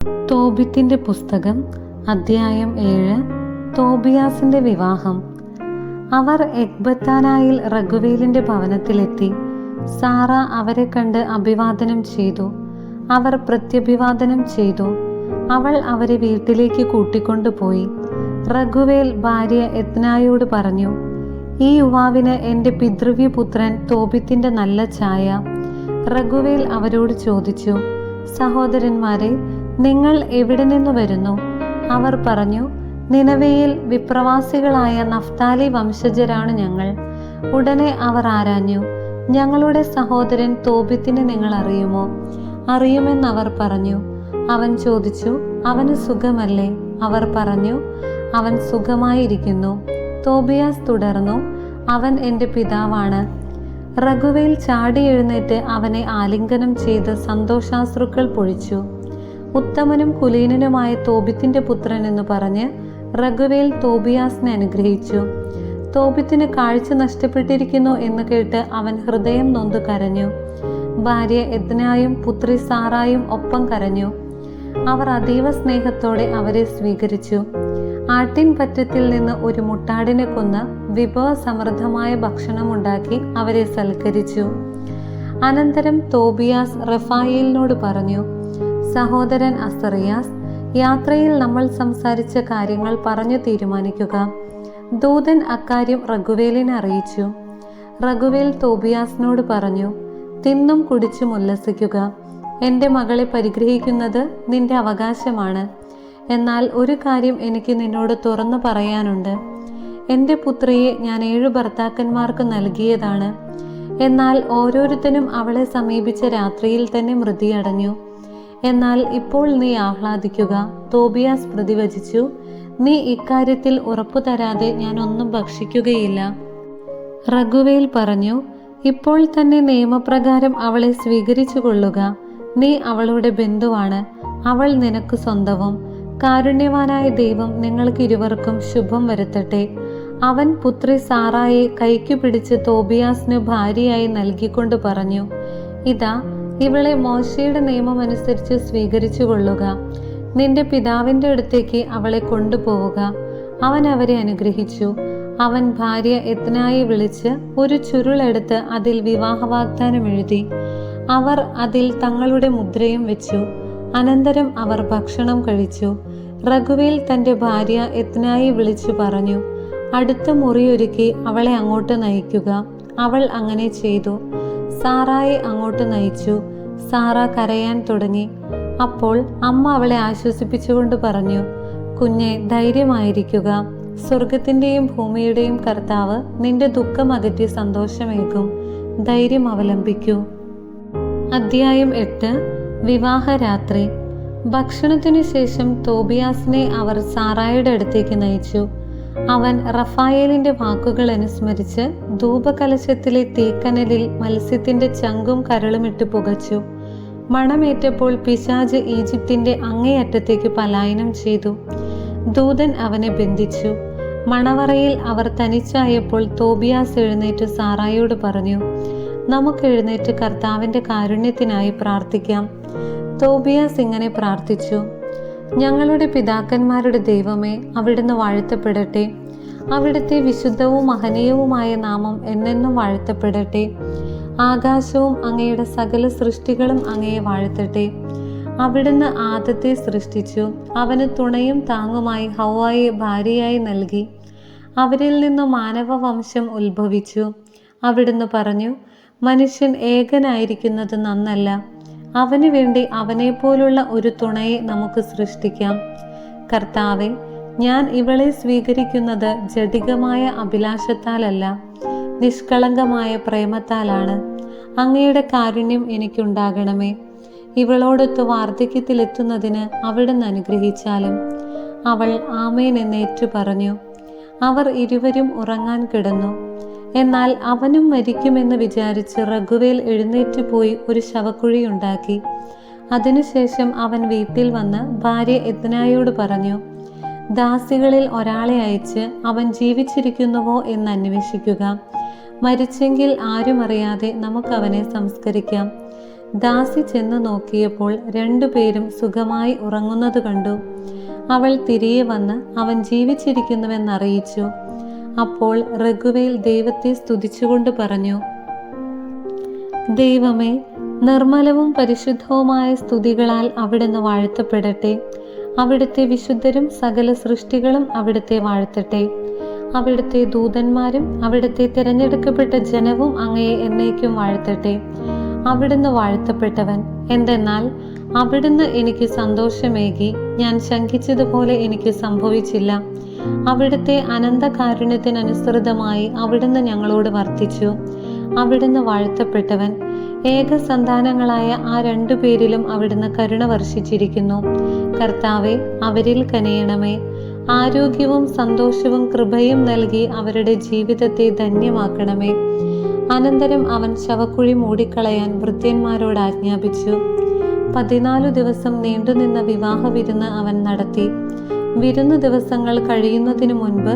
തോബിത്തിന്റെ പുസ്തകം അധ്യായം 7. തോബിയാസിന്റെ വിവാഹം. അവർ എഗ്ബത്താനായിൽ റഗുവേലിന്റെ ഭവനത്തിലെത്തി. സാറ അവരെ കണ്ട് അഭിവാദനം ചെയ്തു. അവർ പ്രത്യഭിവാദനം ചെയ്തു. അവൾ അവരെ വീട്ടിലേക്ക് കൂട്ടിക്കൊണ്ടുപോയി. റഗുവേൽ ഭാര്യ എത്നായോട് പറഞ്ഞു, ഈ യുവാവിന് എൻ്റെ പിതൃവ്യപുത്രൻ തോബിത്തിന്റെ നല്ല ഛായ. റഗുവേൽ അവരോട് ചോദിച്ചു, സഹോദരന്മാരെ, നിങ്ങൾ എവിടെ നിന്ന് വരുന്നു? അവർ പറഞ്ഞു, നിനവയിൽ വിപ്രവാസികളായ നഫ്താലി വംശജരാണ് ഞങ്ങൾ. ഉടനെ അവർ ആരാഞ്ഞു, ഞങ്ങളുടെ സഹോദരൻ തോബിത്തിനെ നിങ്ങൾ അറിയുമോ? അറിയുമെന്നവർ പറഞ്ഞു. അവൻ ചോദിച്ചു, അവന് സുഖമല്ലേ? അവർ പറഞ്ഞു, അവൻ സുഖമായിരിക്കുന്നു. തോബിയാസ് തുടർന്നു, അവൻ എൻ്റെ പിതാവാണ്. റഗുവേൽ ചാടി എഴുന്നേറ്റ് അവനെ ആലിംഗനം ചെയ്ത് സന്തോഷാശ്രുക്കൾ പൊഴിച്ചു. ഉത്തമനും കുലീനനുമായ തോബിത്തിന്റെ പുത്രൻ എന്ന് പറഞ്ഞ് റഗുവേൽ തോബിയാസിനെ അനുഗ്രഹിച്ചു. തോബിത്തിന് കാഴ്ച നഷ്ടപ്പെട്ടിരിക്കുന്നു എന്ന് കേട്ട് അവൻ ഹൃദയം നൊന്ത് കരഞ്ഞു. ഭാര്യ എത്നായും പുത്രി സാറായും ഒപ്പം കരഞ്ഞു. അവർ അതീവ സ്നേഹത്തോടെ അവരെ സ്വീകരിച്ചു. ആട്ടിൻ പറ്റത്തിൽ നിന്ന് ഒരു മുട്ടാടിനെ കൊന്ന് വിഭവസമൃദ്ധമായ ഭക്ഷണമുണ്ടാക്കി അവരെ സൽക്കരിച്ചു. അനന്തരം തോബിയാസ് റഫായേലിനോട് പറഞ്ഞു, സഹോദരൻ അസറിയാസ്, യാത്രയിൽ നമ്മൾ സംസാരിച്ച കാര്യങ്ങൾ പറഞ്ഞു തീരുമാനിക്കുക. ദൂതൻ അക്കാര്യം റഗുവേലിനെ അറിയിച്ചു. റഗുവേൽ തോബിയാസിനോട് പറഞ്ഞു, തിന്നും കുടിച്ചും ഉല്ലസിക്കുക. എൻ്റെ മകളെ പരിഗ്രഹിക്കുന്നത് നിന്റെ അവകാശമാണ്. എന്നാൽ ഒരു കാര്യം എനിക്ക് നിന്നോട് തുറന്നു പറയാനുണ്ട്. എൻ്റെ പുത്രിയെ ഞാൻ 7 ഭർത്താക്കന്മാർക്ക് നൽകിയതാണ്. എന്നാൽ ഓരോരുത്തരും അവളെ സമീപിച്ച രാത്രിയിൽ തന്നെ മൃതിയടഞ്ഞു. എന്നാൽ ഇപ്പോൾ നീ ആഹ്ലാദിക്കുക. തോബിയാസ് പ്രതിവചിച്ചു, നീ ഇക്കാര്യത്തിൽ ഉറപ്പു തരാതെ ഞാൻ ഒന്നും ഭക്ഷിക്കുകയില്ല. റഗുവേൽ പറഞ്ഞു, ഇപ്പോൾ തന്നെ നിയമപ്രകാരം അവളെ സ്വീകരിച്ചു കൊള്ളുക. നീ അവളുടെ ബന്ധുവാണ്, അവൾ നിനക്ക് സ്വന്തവും. കാരുണ്യവാനായ ദൈവം നിങ്ങൾക്ക് ഇരുവർക്കും ശുഭം വരുത്തട്ടെ. അവൻ പുത്രി സാറായെ കൈക്കു പിടിച്ച് തോബിയാസിന് ഭാര്യയായി നൽകിക്കൊണ്ട് പറഞ്ഞു, ഇതാ, ഇവളെ മോശയുടെ നിയമമനുസരിച്ച് സ്വീകരിച്ചു കൊള്ളുക. നിന്റെ പിതാവിൻ്റെ അടുത്തേക്ക് അവളെ കൊണ്ടുപോവുക. അവൻ അവരെ അനുഗ്രഹിച്ചു. അവൻ ഭാര്യ എത്നായെ വിളിച്ച് ഒരു ചുരുളെടുത്ത് അതിൽ വിവാഹ വാഗ്ദാനം എഴുതി. അവർ അതിൽ തങ്ങളുടെ മുദ്രയും വെച്ചു. അനന്തരം അവർ ഭക്ഷണം കഴിച്ചു. റഗുവേൽ തൻ്റെ ഭാര്യ എത്നായെ വിളിച്ചു പറഞ്ഞു, അടുത്ത മുറിയൊരുക്കി അവളെ അങ്ങോട്ട് നയിക്കുക. അവൾ അങ്ങനെ ചെയ്തു. സാറായെ അങ്ങോട്ട് നയിച്ചു. സാറ കരയാൻ തുടങ്ങി. അപ്പോൾ അമ്മ അവളെ ആശ്വസിപ്പിച്ചുകൊണ്ട് പറഞ്ഞു, കുഞ്ഞെ, ധൈര്യമായിരിക്കുക. സ്വർഗത്തിൻ്റെയും ഭൂമിയുടെയും കർത്താവ് നിന്റെ ദുഃഖം അകറ്റി സന്തോഷമേകും. ധൈര്യം അവലംബിക്കൂ. അധ്യായം 8. വിവാഹരാത്രി. ഭക്ഷണത്തിനു ശേഷം തോബിയാസിനെ അവർ സാറായുടെ അടുത്തേക്ക് നയിച്ചു. അവൻ റഫായേലിന്റെ വാക്കുകൾ അനുസ്മരിച്ച് ധൂപകലശത്തിലെ തീക്കനലിൽ മത്സ്യത്തിന്റെ ചങ്കും കരളുമിട്ട് പുകച്ചു. മണമേറ്റപ്പോൾ പിശാച് ഈജിപ്തിന്റെ അങ്ങേയറ്റത്തേക്ക് പലായനം ചെയ്തു. ദൂതൻ അവനെ ബന്ധിച്ചു. മണവറയിൽ അവർ തനിച്ചായപ്പോൾ തോബിയാസ് എഴുന്നേറ്റ് സാറായോട് പറഞ്ഞു, നമുക്ക് എഴുന്നേറ്റ് കർത്താവിന്റെ കാരുണ്യത്തിനായി പ്രാർത്ഥിക്കാം. തോബിയാസ് ഇങ്ങനെ പ്രാർത്ഥിച്ചു, ഞങ്ങളുടെ പിതാക്കന്മാരുടെ ദൈവമേ, അവിടുന്ന് വാഴ്ത്തപ്പെടട്ടെ. അവിടുത്തെ വിശുദ്ധവും മഹനീയവുമായ നാമം എന്നെന്നും വാഴ്ത്തപ്പെടട്ടെ. ആകാശവും അങ്ങയുടെ സകല സൃഷ്ടികളും അങ്ങയെ വാഴ്ത്തട്ടെ. അവിടുന്ന് ആദത്തെ സൃഷ്ടിച്ചു. അവന് തുണയും താങ്ങുമായി ഹൗവായെ ഭാര്യയായി നൽകി. അവരിൽ നിന്നു മാനവ വംശം ഉത്ഭവിച്ചു. അവിടുന്ന് പറഞ്ഞു, മനുഷ്യൻ ഏകനായിരിക്കുന്നത് നന്നല്ല. അവന് വേണ്ടി അവനെപ്പോലുള്ള ഒരു തുണയെ നമുക്ക് സൃഷ്ടിക്കാം. കർത്താവെ, ഞാൻ ഇവളെ സ്വീകരിക്കുന്നത് ജഡികമായ അഭിലാഷത്താലല്ല, നിഷ്കളങ്കമായ പ്രേമത്താലാണ്. അങ്ങയുടെ കാരുണ്യം എനിക്കുണ്ടാകണമേ. ഇവളോടൊത്ത് വാർദ്ധക്യത്തിലെത്തുന്നതിന് അവിടുന്ന് അനുഗ്രഹിച്ചാലും. അവൾ ആമേൻ എന്നേറ്റു പറഞ്ഞു. അവർ ഇരുവരും ഉറങ്ങാൻ കിടന്നു. എന്നാൽ അവനും മരിക്കുമെന്ന് വിചാരിച്ച് റഗുവേൽ എഴുന്നേറ്റ് പോയി ഒരു ശവക്കുഴി ഉണ്ടാക്കി. അതിനുശേഷം അവൻ വീട്ടിൽ വന്ന് ഭാര്യ എത്നായോട് പറഞ്ഞു, ദാസികളിൽ ഒരാളെ അയച്ച് അവൻ ജീവിച്ചിരിക്കുന്നുവോ എന്ന് അന്വേഷിക്കുക. മരിച്ചെങ്കിൽ ആരും അറിയാതെ നമുക്കവനെ സംസ്കരിക്കാം. ദാസി ചെന്ന് നോക്കിയപ്പോൾ രണ്ടുപേരും സുഖമായി ഉറങ്ങുന്നത് കണ്ടു. അവൾ തിരികെ വന്ന് അവൻ ജീവിച്ചിരിക്കുന്നുവെന്നറിയിച്ചു. അപ്പോൾ റഗുവേൽ ദൈവത്തെ സ്തുതിച്ചുകൊണ്ട് പറഞ്ഞു, ദൈവമേ, നിർമ്മലവും പരിശുദ്ധവുമായ സ്തുതികളാൽ അവിടുന്ന് വാഴ്ത്തപ്പെടട്ടെ. അവിടുത്തെ വിശുദ്ധരും സകല സൃഷ്ടികളും അവിടുത്തെ വാഴ്ത്തട്ടെ. അവിടുത്തെ ദൂതന്മാരും അവിടുത്തെ തിരഞ്ഞെടുക്കപ്പെട്ട ജനവും അങ്ങയെ എന്നേക്കും വാഴ്ത്തട്ടെ. അവിടുന്ന് വാഴ്ത്തപ്പെട്ടവൻ. എന്തെന്നാൽ അവിടുന്ന് എനിക്ക് സന്തോഷമേകി. ഞാൻ ശങ്കിച്ചതുപോലെ എനിക്ക് സംഭവിച്ചില്ല. അവിടുത്തെ അനന്ത കാരുണ്യത്തിനനുസൃതമായി അവിടുന്ന് ഞങ്ങളോട് വർത്തിച്ചു. അവിടുന്ന് വാഴ്ത്തപ്പെട്ടവൻ. ഏകസന്താനങ്ങളായ ആ രണ്ടുപേരിലും അവിടുന്ന് കരുണ വർഷിച്ചിരിക്കുന്നു. കർത്താവെ, അവരിൽ കനിയണമേ. ആരോഗ്യവും സന്തോഷവും കൃപയും നൽകി അവരുടെ ജീവിതത്തെ ധന്യമാക്കണമേ. അനന്തരം അവൻ ശവക്കുഴി മൂടിക്കളയാൻ ഭൃത്യന്മാരോട് ആജ്ഞാപിച്ചു. 14 ദിവസം നീണ്ടുനിന്ന വിവാഹ വിരുന്ന് അവൻ നടത്തി. വിരുന്നു ദിവസങ്ങൾ കഴിയുന്നതിനു മുൻപ്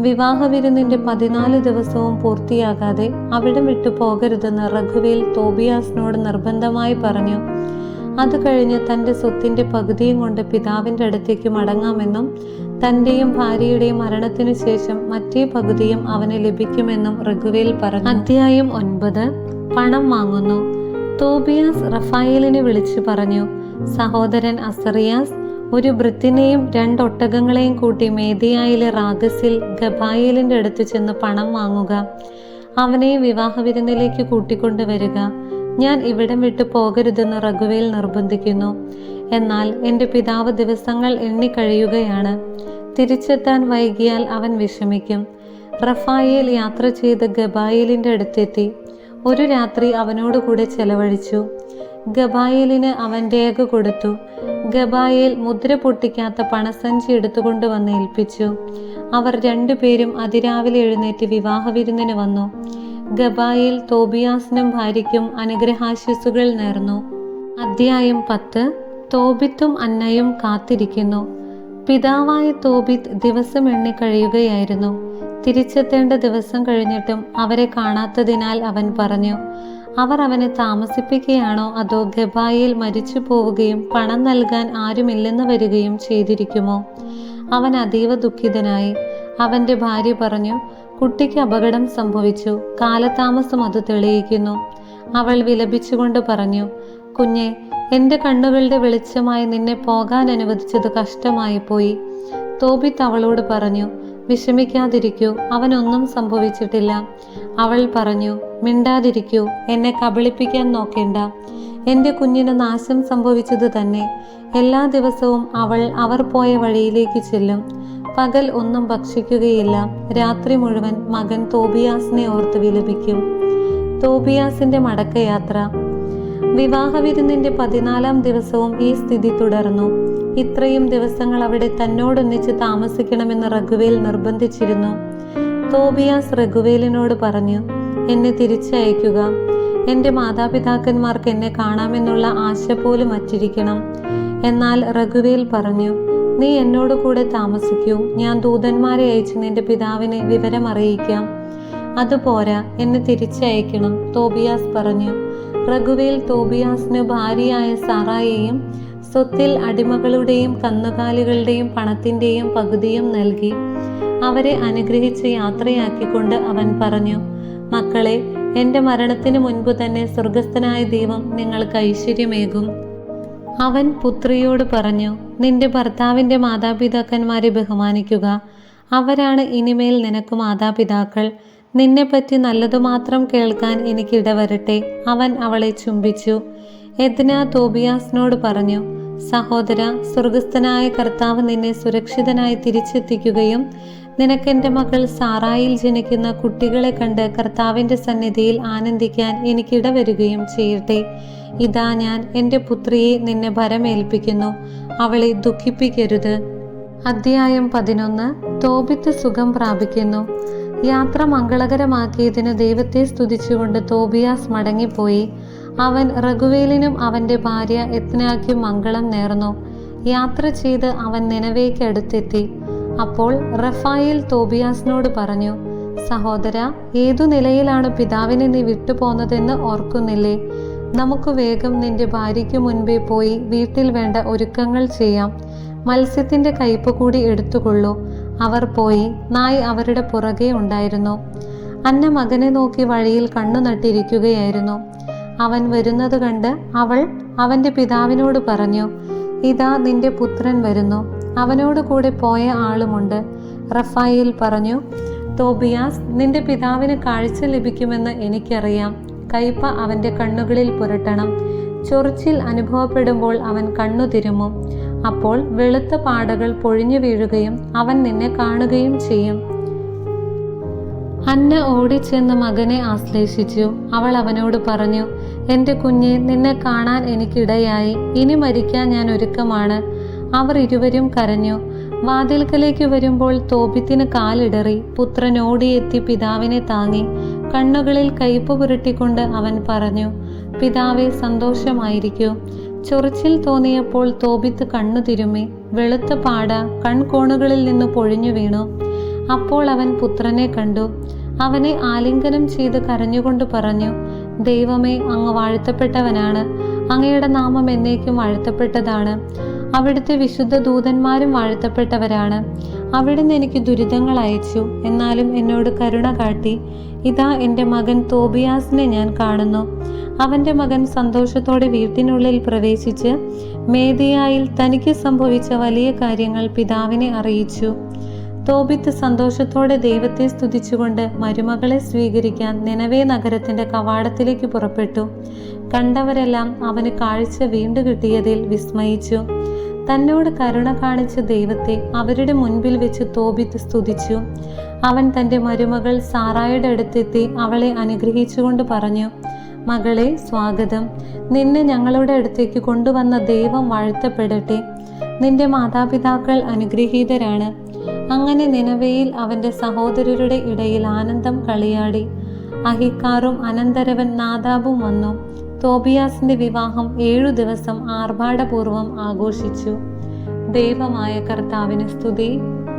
വിവാഹ വിരുന്നിന്റെ 14 ദിവസവും പൂർത്തിയാകാതെ അവിടം വിട്ടു പോകരുതെന്ന് റഗുവേൽ തോബിയാസിനോട് നിർബന്ധമായി പറഞ്ഞു. അത് കഴിഞ്ഞ് തൻ്റെ സ്വത്തിന്റെ പകുതിയും കൊണ്ട് പിതാവിൻ്റെ അടുത്തേക്ക് മടങ്ങാമെന്നും തൻ്റെയും ഭാര്യയുടെയും മരണത്തിനു ശേഷം മറ്റേ പകുതിയും അവന് ലഭിക്കുമെന്നും റഗുവേൽ പറഞ്ഞു. അധ്യായം 9. പണം വാങ്ങുന്നു. തോബിയാസ് റഫായേലിനെ വിളിച്ചു പറഞ്ഞു, സഹോദരൻ അസറിയാസ്, ഒരു ഭൃത്യനെയും 2 ഒട്ടകങ്ങളെയും കൂട്ടി മേദിയായിലെ റാഗസിൽ ഗബായേലിന്റെ അടുത്ത് ചെന്ന് പണം വാങ്ങുക. അവനെ വിവാഹ വിരുന്നിലേക്ക് കൂട്ടിക്കൊണ്ടുവരിക. ഞാൻ ഇവിടം വിട്ടു പോകരുതെന്ന് റഗുവേൽ നിർബന്ധിക്കുന്നു. എന്നാൽ എൻ്റെ പിതാവ് ദിവസങ്ങൾ എണ്ണിക്കഴിയുകയാണ്. തിരിച്ചെത്താൻ വൈകിയാൽ അവൻ വിഷമിക്കും. റഫായേൽ യാത്ര ചെയ്ത് ഗബായേലിന്റെ അടുത്തെത്തി. ഒരു രാത്രി അവനോടുകൂടെ ചെലവഴിച്ചു. ഗബായേലിന് അവൻ രേഖ കൊടുത്തു. ഗബായേൽ മുദ്ര പൊട്ടിക്കാത്ത പണസഞ്ചി എടുത്തുകൊണ്ട് വന്ന് ഏൽപ്പിച്ചു. അവർ രണ്ടുപേരും അതിരാവിലെ എഴുന്നേറ്റ് വിവാഹ വിരുന്നിന് വന്നു. ഗബായേൽ തോബിയാസിനും ഭാര്യയ്ക്കും അനുഗ്രഹാശിസുകൾ നേർന്നു. അധ്യായം 10. തോബിത്തും അന്നയും കാത്തിരിക്കുന്നു. പിതാവായ തോബിത്ത് ദിവസം എണ്ണിക്കഴിയുകയായിരുന്നു. തിരിച്ചെത്തേണ്ട ദിവസം കഴിഞ്ഞിട്ടും അവരെ കാണാത്തതിനാൽ അവൻ പറഞ്ഞു, അവർ അവനെ താമസിപ്പിക്കുകയാണോ അതോ ഗബായേൽ മരിച്ചു പോവുകയും പണം നൽകാൻ ആരുമില്ലെന്ന് വരികയും ചെയ്തിരിക്കുമോ? അവൻ അതീവ ദുഃഖിതനായി. അവൻ്റെ ഭാര്യ പറഞ്ഞു, കുട്ടിക്ക് അപകടം സംഭവിച്ചു. കാലതാമസം അത് തെളിയിക്കുന്നു. അവൾ വിലപിച്ചുകൊണ്ട് പറഞ്ഞു, കുഞ്ഞെ, എൻ്റെ കണ്ണുകളുടെ വെളിച്ചമായി നിന്നെ പോകാൻ അനുവദിച്ചത് കഷ്ടമായി പോയി. തോബിത്ത് അവളോട് പറഞ്ഞു, വിഷമിക്കാതിരിക്കൂ, അവനൊന്നും സംഭവിച്ചിട്ടില്ല. അവൾ പറഞ്ഞു, മിണ്ടാതിരിക്കൂ, എന്നെ കബളിപ്പിക്കാൻ നോക്കേണ്ട. എൻ്റെ കുഞ്ഞിന് നാശം സംഭവിച്ചത് തന്നെ. എല്ലാ ദിവസവും അവർ പോയ വഴിയിലേക്ക് ചെല്ലും. പകൽ ഒന്നും ഭക്ഷിക്കുകയില്ല. രാത്രി മുഴുവൻ മകൻ തോബിയാസിനെ ഓർത്ത് വിലപിക്കും. തോബിയാസിന്റെ മടക്കയാത്ര. വിവാഹ വിരുന്നിന്റെ 14-ാം ദിവസവും ഈ സ്ഥിതി തുടർന്നു. ഇത്രയും ദിവസങ്ങൾ അവിടെ തന്നോടൊന്നിച്ച് താമസിക്കണമെന്ന് റഗുവേൽ നിർബന്ധിച്ചിരുന്നു. തോബിയാസ് റഗുവേലിനോട് പറഞ്ഞു, എന്നെ തിരിച്ചയക്കുക. എൻ്റെ മാതാപിതാക്കന്മാർക്ക് എന്നെ കാണാമെന്നുള്ള ആശ പോലും അറ്റിരിക്കണം. എന്നാൽ റഗുവേൽ പറഞ്ഞു, നീ എന്നോട് കൂടെ താമസിക്കൂ. ഞാൻ ദൂതന്മാരെ അയച്ച് നിന്റെ പിതാവിനെ വിവരം അറിയിക്കാം. അതുപോരാ, എന്നെ തിരിച്ചയക്കണം. തോബിയാസ് പറഞ്ഞു. റഗുവേൽ തോബിയാസിന് ഭാര്യയായ സാറായെയും സ്വത്തിൽ അടിമകളുടെയും കന്നുകാലികളുടെയും പണത്തിൻ്റെയും പകുതിയും നൽകി. അവരെ അനുഗ്രഹിച്ച് യാത്രയാക്കിക്കൊണ്ട് അവൻ പറഞ്ഞു, മക്കളെ, എൻ്റെ മരണത്തിന് മുൻപ് തന്നെ സ്വർഗസ്ഥനായ ദൈവം നിങ്ങൾക്ക് ഐശ്വര്യമേകും. അവൻ പുത്രിയോട് പറഞ്ഞു, നിന്റെ ഭർത്താവിൻ്റെ മാതാപിതാക്കന്മാരെ ബഹുമാനിക്കുക. അവരാണ് ഇനിമേൽ നിനക്ക് മാതാപിതാക്കൾ. നിന്നെപ്പറ്റി നല്ലതു മാത്രം കേൾക്കാൻ എനിക്കിടവരട്ടെ. അവൻ അവളെ ചുംബിച്ചു. എദ്ന തോബിയാസിനോട് പറഞ്ഞു, സഹോദര, സ്വർഗസ്ഥനായ കർത്താവ് നിന്നെ സുരക്ഷിതനായി തിരിച്ചെത്തിക്കുകയും നിനക്കെൻ്റെ മകൾ സാറായിൽ ജനിക്കുന്ന കുട്ടികളെ കണ്ട് കർത്താവിൻ്റെ സന്നിധിയിൽ ആനന്ദിക്കാൻ എനിക്കിടവരുകയും ചെയ്യട്ടെ. ഇതാ, ഞാൻ എൻ്റെ പുത്രിയെ നിന്നെ ഭരമേൽപ്പിക്കുന്നു. അവളെ ദുഃഖിപ്പിക്കരുത്. അധ്യായം 11. തോബിത്ത് സുഖം പ്രാപിക്കുന്നു. യാത്ര മംഗളകരമാക്കിയതിന് ദൈവത്തെ സ്തുതിച്ചുകൊണ്ട് തോബിയാസ് മടങ്ങിപ്പോയി. അവൻ റഗുവേലിനും അവൻ്റെ ഭാര്യ എത്നായ്ക്കും മംഗളം നേർന്നു. യാത്ര ചെയ്ത് അവൻ നിനവേക്ക് അടുത്തെത്തി. അപ്പോൾ റഫായേൽ തോബിയാസിനോട് പറഞ്ഞു, സഹോദര, ഏതു നിലയിലാണ് പിതാവിനെ നീ വിട്ടുപോന്നതെന്ന് ഓർക്കുന്നില്ലേ? നമുക്ക് വേഗം നിന്റെ ഭാര്യയ്ക്ക് മുൻപേ പോയി വീട്ടിൽ വേണ്ട ഒരുക്കങ്ങൾ ചെയ്യാം. മത്സ്യത്തിന്റെ കയ്പ് കൂടി എടുത്തുകൊള്ളൂ. അവർ പോയി. നായ് അവരുടെ പുറകെ ഉണ്ടായിരുന്നു. അന്ന മകനെ നോക്കി വഴിയിൽ കണ്ണു നട്ടിരിക്കുകയായിരുന്നു. അവൻ വരുന്നത് കണ്ട് അവൾ അവന്റെ പിതാവിനോട് പറഞ്ഞു, ഇതാ നിന്റെ പുത്രൻ വരുന്നു, അവനോട് കൂടെ പോയ ആളുമുണ്ട്. റഫായേൽ പറഞ്ഞു, തോബിയാസ്, നിന്റെ പിതാവിന് കാഴ്ച ലഭിക്കുമെന്ന് എനിക്കറിയാം. കയ്പ അവന്റെ കണ്ണുകളിൽ പുരട്ടണം. ചൊറിച്ചിൽ അനുഭവപ്പെടുമ്പോൾ അവൻ കണ്ണു തിരുമും. അപ്പോൾ വെളുത്ത പാടകൾ പൊഴിഞ്ഞു വീഴുകയും അവൻ നിന്നെ കാണുകയും ചെയ്യും. അന്ന ഓടിച്ചെന്ന് മകനെ ആശ്ലേഷിച്ചു. അവൾ അവനോട് പറഞ്ഞു, എൻ്റെ കുഞ്ഞെ, നിന്നെ കാണാൻ എനിക്കിടയായി. ഇനി മരിക്കാൻ ഞാൻ ഒരുക്കമാണ്. അവർ ഇരുവരും കരഞ്ഞു. വാതിൽക്കലേക്ക് വരുമ്പോൾ തോബിത്തിന് കാലിടറി. പുത്രൻ ഓടിയെത്തി പിതാവിനെ താങ്ങി. കണ്ണുകളിൽ കയ്പ് പുരട്ടിക്കൊണ്ട് അവൻ പറഞ്ഞു, പിതാവേ, സന്തോഷമായിരിക്കൂ. ചൊറിച്ചിൽ തോന്നിയപ്പോൾ തോബിത്ത് കണ്ണു തിരുമ്മി. വെളുത്ത പാട കൺകോണുകളിൽ നിന്ന് പൊഴിഞ്ഞു വീണു. അപ്പോൾ അവൻ പുത്രനെ കണ്ടു. അവനെ ആലിംഗനം ചെയ്ത് കരഞ്ഞുകൊണ്ട് പറഞ്ഞു, ദൈവമേ, അങ്ങ് വാഴ്ത്തപ്പെട്ടവനാണ്. അങ്ങയുടെ നാമം എന്നേക്കും വാഴ്ത്തപ്പെട്ടതാണ്. അവിടുത്തെ വിശുദ്ധ ദൂതന്മാരും വാഴ്ത്തപ്പെട്ടവരാണ്. അവിടുന്ന് എനിക്ക് ദുരിതങ്ങൾ അയച്ചു, എന്നാലും എന്നോട് കരുണ കാട്ടി. ഇതാ എൻ്റെ മകൻ തോബിയാസിനെ ഞാൻ കാണുന്നു. അവൻ്റെ മകൻ സന്തോഷത്തോടെ വീട്ടിനുള്ളിൽ പ്രവേശിച്ച് മേദിയായിൽ തനിക്ക് സംഭവിച്ച വലിയ കാര്യങ്ങൾ പിതാവിനെ അറിയിച്ചു. തോബിത്ത് സന്തോഷത്തോടെ ദൈവത്തെ സ്തുതിച്ചുകൊണ്ട് മരുമകളെ സ്വീകരിക്കാൻ നിനവേ നഗരത്തിന്റെ കവാടത്തിലേക്ക് പുറപ്പെട്ടു. കണ്ടവരെല്ലാം അവന് കാഴ്ച വീണ്ടു കിട്ടിയതിൽ വിസ്മയിച്ചു. തന്നോട് കരുണ കാണിച്ച ദൈവത്തെ അവരുടെ മുൻപിൽ വെച്ച് തോബിത്ത് സ്തുതിച്ചു. അവൻ തൻ്റെ മരുമകൾ സാറായുടെ അടുത്തെത്തി അവളെ അനുഗ്രഹിച്ചുകൊണ്ട് പറഞ്ഞു, മകളെ, സ്വാഗതം. നിന്നെ ഞങ്ങളുടെ അടുത്തേക്ക് കൊണ്ടുവന്ന ദൈവം വാഴ്ത്തപ്പെടട്ടെ. നിന്റെ മാതാപിതാക്കൾ അനുഗ്രഹീതരാണ്. അങ്ങനെ നിനവയിൽ അവൻ്റെ സഹോദരരുടെ ഇടയിൽ ആനന്ദം കളിയാടി. അഹിക്കാറും അനന്തരവൻ നാദാബും വന്നു. തോബിയാസിന്റെ വിവാഹം 7 ദിവസം ആർഭാടപൂർവം ആഘോഷിച്ചു. ദൈവമായ കർത്താവിന് സ്തുതി.